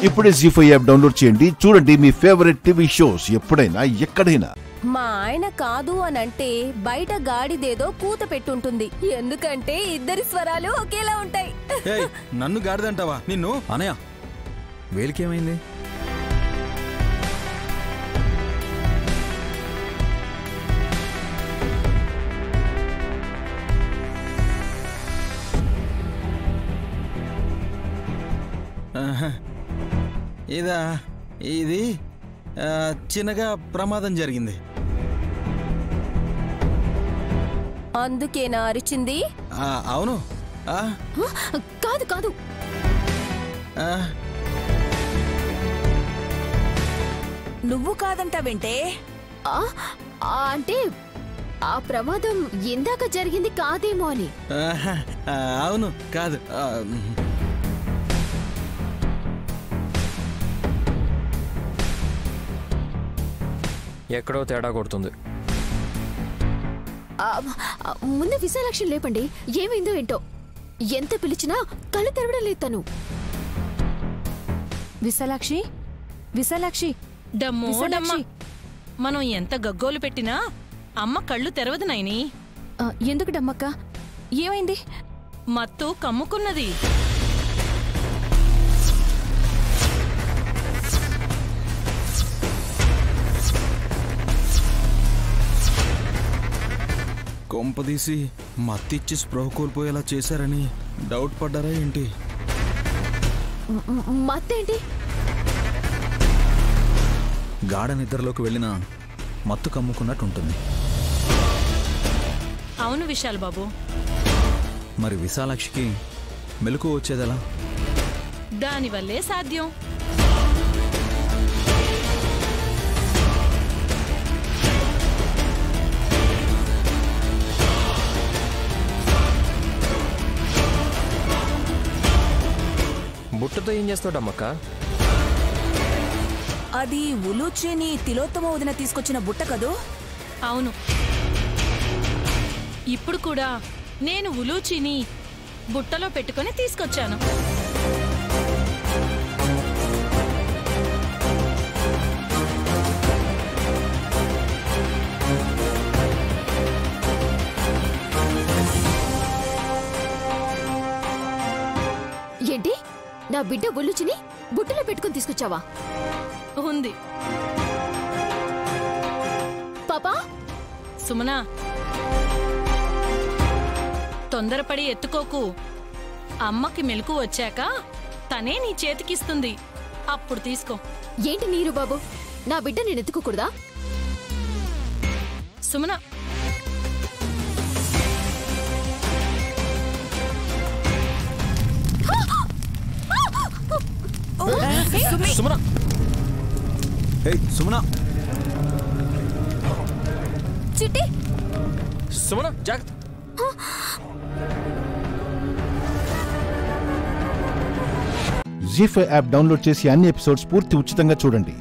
ఇప్పుడే జీ5 app download చేయండి. చూడండి మీ ఫేవరెట్ టీవీ షోస్ ఎప్పుడైనా ఎక్కడైనా. మా ఆయన కాదు అనంటే బయట గాడిదేదో కూత పెట్టుంటుంది. ఎందుకంటే ఇద్దరి స్వరాలు ఒకేలా ఉంటాయి. నన్ను గాడిదంటావా? నిన్ను అనయ్య వేలికేమైంది? ఇది చిన్నగా ప్రమాదం జరిగింది. అందుకేనా అరిచింది? అవును. కాదు కాదు, నువ్వు కాదంటావేంటే? అంటే ఆ ప్రమాదం ఇందాక జరిగింది కాదేమో అని. అవును, కాదు. ఎక్కడో తేడా కొడుతుంది. ముందు విశాలాక్షి లేపండి. ఏమైందో ఏంటో, ఎంత పిలిచినా కళ్ళు తెరవడం లేదు తను. విశాలాక్షి, విశాలాక్షి, డమ్మోడమ్మ, మనం ఎంత గగ్గోలు పెట్టినా అమ్మ కళ్ళు తెరవదు నైని. ఎందుకు డమ్మక్క? ఏమైంది? మత్తు కమ్ముకున్నది. కొంపదీసి మత్తిచ్చి స్పృహ కోల్పోయేలా చేశారని డౌట్ పడ్డారా ఏంటి? మత్తేంటి? గాఢ నిద్రలోకి వెళ్ళిన మత్తు కమ్ముకున్నట్టు ఉంటుంది. అవును విశాల్ బాబు. మరి విశాలాక్షికి మెలకు వచ్చేదెలా? దానివల్లే సాధ్యం. బుట్టతో ఏం చేస్తాడమ్మక్క? అది ఉలూచేని తిలోత్తమ వదిన తీసుకొచ్చిన బుట్ట కదూ? అవును. ఇప్పుడు కూడా నేను ఉలూచిని బుట్టలో పెట్టుకుని తీసుకొచ్చాను. ఏంటి, నా బిడ్డ ఉలూచిని బుట్టలో పెట్టుకుని తీసుకొచ్చావా? ఉంది. పాపా, సుమనా, తొందరపడి ఎత్తుకోకు. అమ్మకి మెలకు వచ్చాక తనే నీ చేతికిస్తుంది, అప్పుడు తీసుకో. ఏంటి నీరు బాబు, నా బిడ్డ నేను ఎత్తుకోకూడదా? సుమనా, సుమనా, సుమనా, చిట్టి, సుమనా, జాగ్రత్త. జీ5 యాప్ డౌన్లోడ్ చేసి అన్ని ఎపిసోడ్స్ పూర్తి ఉచితంగా చూడండి.